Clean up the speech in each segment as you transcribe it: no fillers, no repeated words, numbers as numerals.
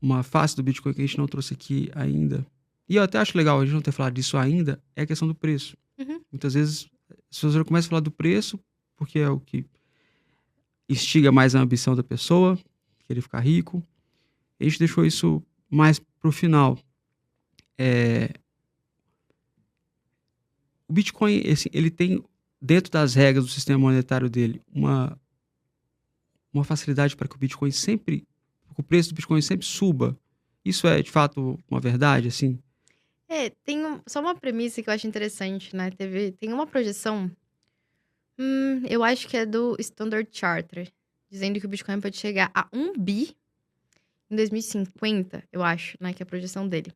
uma face do Bitcoin que a gente não trouxe aqui ainda, e eu até acho legal a gente não ter falado disso ainda, é a questão do preço. Uhum. Muitas vezes, se você começa a falar do preço, porque é o que instiga mais a ambição da pessoa, querer ficar rico, a gente deixou isso mais pro final. O Bitcoin, assim, ele tem, dentro das regras do sistema monetário dele, uma facilidade para que o preço do Bitcoin sempre suba. Isso é, de fato, uma verdade, assim? Tem só uma premissa que eu acho interessante, né? Tem uma projeção, eu acho que é do Standard Charter, dizendo que o Bitcoin pode chegar a 1 bi em 2050, eu acho, né? Que é a projeção dele.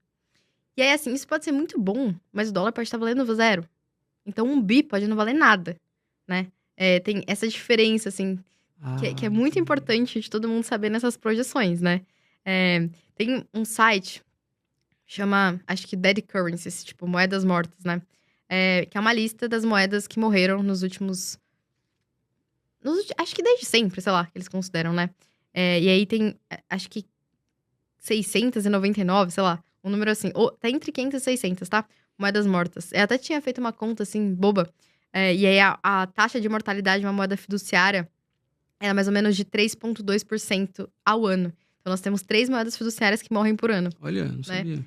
E aí, assim, isso pode ser muito bom, mas o dólar pode estar valendo 0. Então, 1 bi pode não valer nada, né? Tem essa diferença, assim, que é muito importante de todo mundo saber nessas projeções, né? Tem um site, chama, acho que Dead Currencies, tipo, moedas mortas, né? Que é uma lista das moedas que morreram nos últimos... acho que desde sempre, sei lá, que eles consideram, né? E aí tem, acho que 699, sei lá, um número assim. Tá entre 500 e 600, tá? Moedas mortas. Eu até tinha feito uma conta, assim, boba. E aí a taxa de mortalidade de uma moeda fiduciária era mais ou menos de 3,2% ao ano. Então nós temos 3 moedas fiduciárias que morrem por ano, Olha, não né? sabia.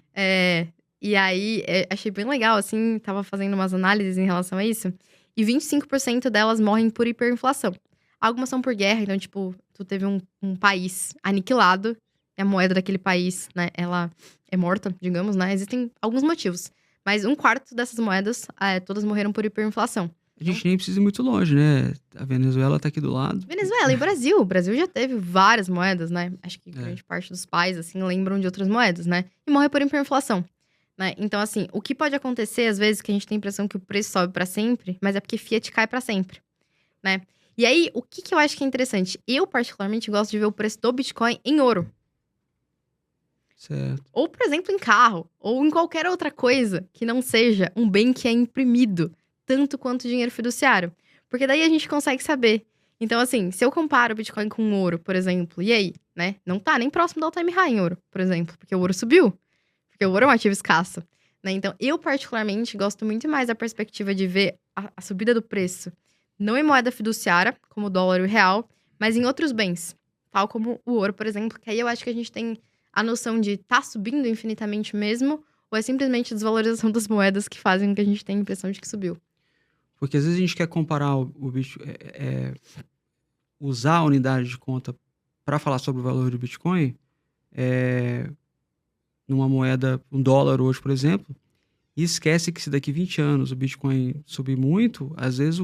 E aí, achei bem legal, assim, tava fazendo umas análises em relação a isso. E 25% delas morrem por hiperinflação. Algumas são por guerra, então, tipo, tu teve um país aniquilado, e a moeda daquele país, né, ela é morta, digamos, né? Existem alguns motivos. Mas 1/4 dessas moedas, todas morreram por hiperinflação. A gente nem precisa ir muito longe, né? A Venezuela tá aqui do lado. Venezuela e Brasil. O Brasil já teve várias moedas, né? Acho que grande parte dos pais, assim, lembram de outras moedas, né? E morre por hiperinflação. Né? Então, assim, o que pode acontecer, às vezes, que a gente tem a impressão que o preço sobe pra sempre, mas é porque Fiat cai pra sempre, né? E aí, o que eu acho que é interessante? Eu, particularmente, gosto de ver o preço do Bitcoin em ouro. Certo. Ou, por exemplo, em carro. Ou em qualquer outra coisa que não seja um bem que é imprimido, tanto quanto dinheiro fiduciário. Porque daí a gente consegue saber. Então, assim, se eu comparo o Bitcoin com o ouro, por exemplo, e aí, né? Não tá nem próximo do all-time high em ouro, por exemplo, porque o ouro subiu. Porque o ouro é um ativo escasso, né? Então, eu particularmente gosto muito mais da perspectiva de ver a subida do preço, não em moeda fiduciária, como o dólar e o real, mas em outros bens, tal como o ouro, por exemplo, que aí eu acho que a gente tem a noção de tá subindo infinitamente mesmo, ou é simplesmente a desvalorização das moedas que fazem com que a gente tenha a impressão de que subiu. Porque às vezes a gente quer comparar o Bitcoin, usar a unidade de conta para falar sobre o valor do Bitcoin, numa moeda, um dólar hoje, por exemplo, e esquece que se daqui 20 anos o Bitcoin subir muito, às vezes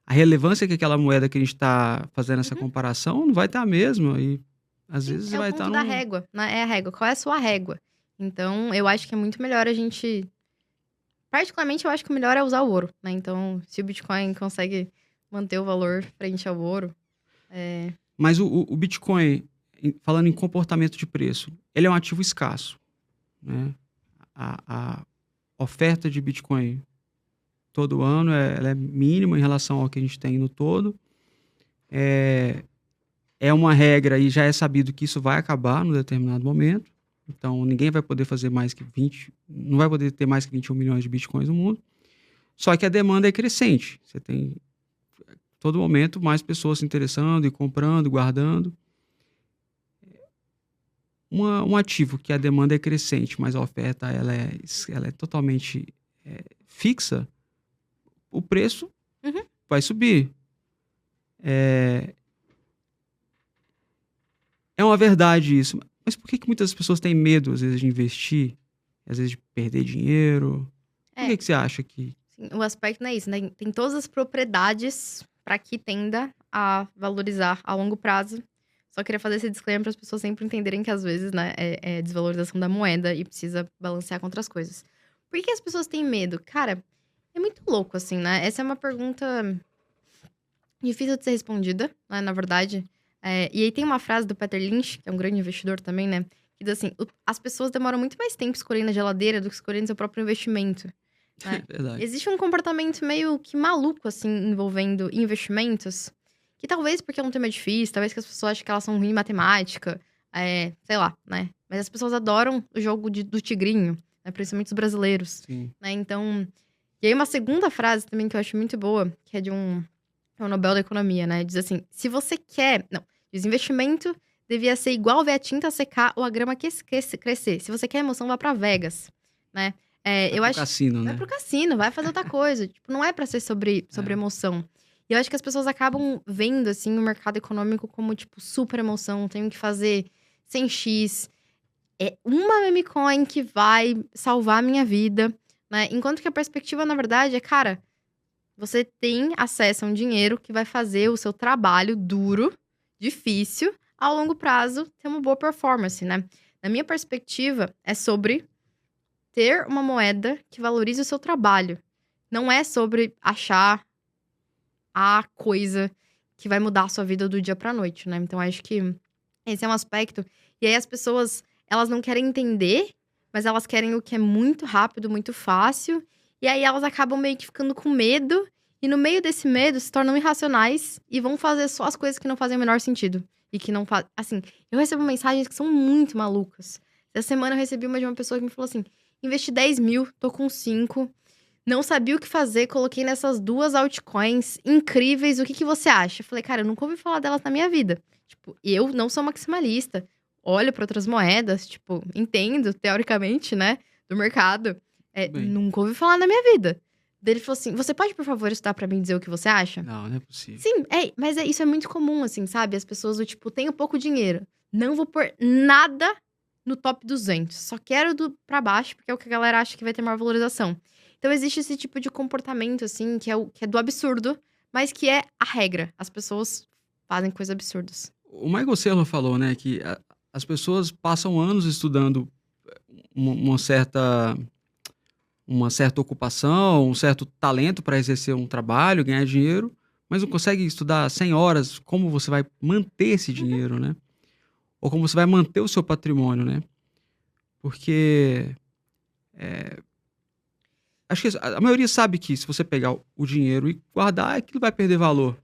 a relevância que aquela moeda que a gente está fazendo essa comparação não vai estar a mesma. E às vezes É o vai ponto estar da régua, né? É a régua. Qual é a sua régua? Então, eu acho que é muito melhor a gente... Particularmente, eu acho que o melhor é usar o ouro, né? Então, se o Bitcoin consegue manter o valor frente ao ouro... Mas o Bitcoin, falando em comportamento de preço, ele é um ativo escasso, né? A oferta de Bitcoin todo ano ela é mínima em relação ao que a gente tem no todo. É uma regra e já é sabido que isso vai acabar num determinado momento. Então, ninguém vai poder fazer mais que 20... Não vai poder ter mais que 21 milhões de Bitcoins no mundo. Só que a demanda é crescente. Você tem, todo momento, mais pessoas se interessando e comprando, guardando. Um ativo que a demanda é crescente, mas a oferta ela é totalmente fixa, o preço vai subir. É uma verdade isso. Mas por que muitas pessoas têm medo, às vezes, de investir? Às vezes, de perder dinheiro? Por que você acha que... Sim, o aspecto não é isso, né? Tem todas as propriedades para que tenda a valorizar a longo prazo. Só queria fazer esse disclaimer para as pessoas sempre entenderem que, às vezes, né, é desvalorização da moeda e precisa balancear com outras coisas. Por que as pessoas têm medo? Cara, é muito louco, assim, né? Essa é uma pergunta difícil de ser respondida, né, na verdade. E aí tem uma frase do Peter Lynch, que é um grande investidor também, né? Que diz assim, as pessoas demoram muito mais tempo escolhendo a geladeira do que escolhendo seu próprio investimento. Né? Verdade. Existe um comportamento meio que maluco, assim, envolvendo investimentos. Que talvez porque é um tema difícil, talvez que as pessoas acham que elas são ruins em matemática. sei lá, né? Mas as pessoas adoram o jogo do tigrinho, né? Principalmente os brasileiros, Sim. né? Então... E aí uma segunda frase também que eu acho muito boa, que é de um Nobel da Economia, né? Diz assim, se você quer... Não, diz investimento devia ser igual ver a tinta secar ou a grama crescer. Se você quer emoção, vá pra Vegas, né? Eu acho... Cassino, Vai né? pro cassino, vai fazer outra coisa. Tipo, não é pra ser sobre emoção. E eu acho que as pessoas acabam vendo, assim, o mercado econômico como, tipo, super emoção. Tenho que fazer 100x. É uma meme coin que vai salvar a minha vida, né? Enquanto que a perspectiva, na verdade, é, cara, você tem acesso a um dinheiro que vai fazer o seu trabalho duro, difícil, ao longo prazo, ter uma boa performance, né? Na minha perspectiva, é sobre ter uma moeda que valorize o seu trabalho. Não é sobre achar a coisa que vai mudar a sua vida do dia pra noite, né? Então, acho que esse é um aspecto. E aí, as pessoas, elas não querem entender, mas elas querem o que é muito rápido, muito fácil. E aí, elas acabam meio que ficando com medo. E no meio desse medo, se tornam irracionais e vão fazer só as coisas que não fazem o menor sentido. E que não fazem... Assim, eu recebo mensagens que são muito malucas. Essa semana eu recebi uma de uma pessoa que me falou assim, investi 10 mil, tô com 5... Não sabia o que fazer, coloquei nessas 2 altcoins incríveis. O que você acha? Eu falei, cara, eu nunca ouvi falar delas na minha vida. Tipo, eu não sou maximalista. Olho para outras moedas, tipo, entendo, teoricamente, né, do mercado. Nunca ouvi falar na minha vida. Daí ele falou assim, você pode, por favor, estudar pra mim e dizer o que você acha? Não é possível. Sim, mas isso é muito comum, assim, sabe? As pessoas do tipo, tenho pouco dinheiro. Não vou pôr nada no top 200. Só quero pra baixo, porque é o que a galera acha que vai ter maior valorização. Então, existe esse tipo de comportamento, assim, que é do absurdo, mas que é a regra. As pessoas fazem coisas absurdas. O Michael Saylor falou, né, que as pessoas passam anos estudando uma certa ocupação, um certo talento para exercer um trabalho, ganhar dinheiro, mas não consegue estudar 100 horas como você vai manter esse dinheiro, né? Ou como você vai manter o seu patrimônio, né? Porque... Acho que a maioria sabe que se você pegar o dinheiro e guardar, aquilo vai perder valor.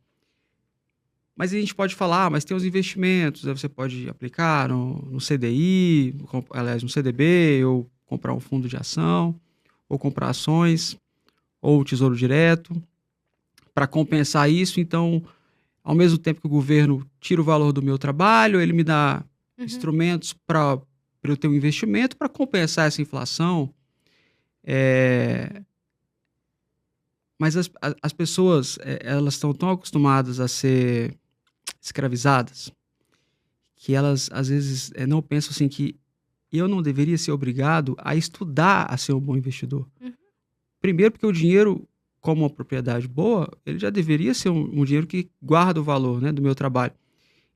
Mas a gente pode falar, mas tem os investimentos, aí você pode aplicar no CDI, aliás, no CDB, ou comprar um fundo de ação, ou comprar ações, ou Tesouro Direto, para compensar isso. Então, ao mesmo tempo que o governo tira o valor do meu trabalho, ele me dá instrumentos para eu ter um investimento para compensar essa inflação. Mas as pessoas, elas estão tão acostumadas a ser escravizadas que elas, às vezes, não pensam assim que eu não deveria ser obrigado a estudar a ser um bom investidor. Primeiro porque o dinheiro, como uma propriedade boa, ele já deveria ser um dinheiro que guarda o valor, né, do meu trabalho.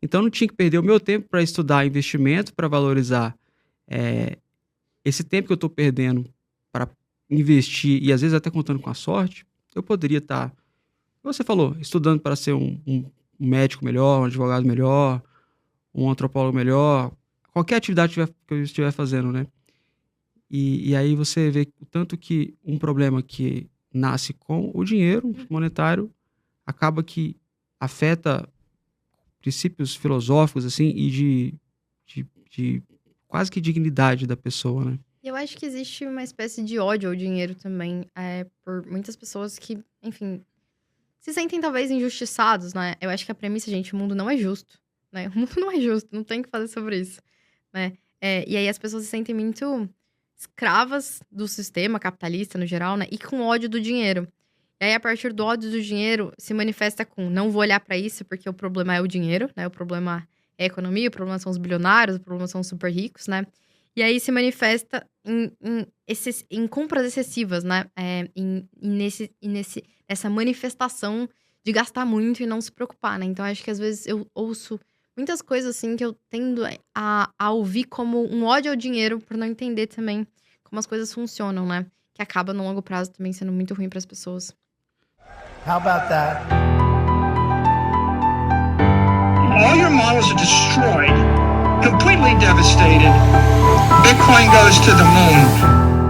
Então, eu não tinha que perder o meu tempo para estudar investimento, para valorizar esse tempo que eu estou perdendo para investir e às vezes até contando com a sorte. Eu poderia estar, como você falou, estudando para ser um médico melhor, um advogado melhor, um antropólogo melhor, qualquer atividade que eu estiver fazendo, né? E aí você vê o tanto que um problema que nasce com o dinheiro monetário acaba que afeta princípios filosóficos, assim, e de quase que dignidade da pessoa, né? Eu acho que existe uma espécie de ódio ao dinheiro também, por muitas pessoas que, enfim, se sentem talvez injustiçados, né? Eu acho que a premissa, gente, o mundo não é justo, né? O mundo não é justo, não tem o que fazer sobre isso, né? E aí as pessoas se sentem muito escravas do sistema capitalista no geral, né? E com ódio do dinheiro. E aí, a partir do ódio do dinheiro, se manifesta com não vou olhar pra isso porque o problema é o dinheiro, né? O problema é a economia, o problema são os bilionários, o problema são os super ricos, né? E aí se manifesta em compras excessivas, né? Nessa manifestação de gastar muito e não se preocupar, né? Então, acho que às vezes eu ouço muitas coisas assim que eu tendo a ouvir como um ódio ao dinheiro por não entender também como as coisas funcionam, né? Que acaba no longo prazo também sendo muito ruim para as pessoas. How about that? All your models are destroyed, completely devastated. Bitcoin goes to the moon.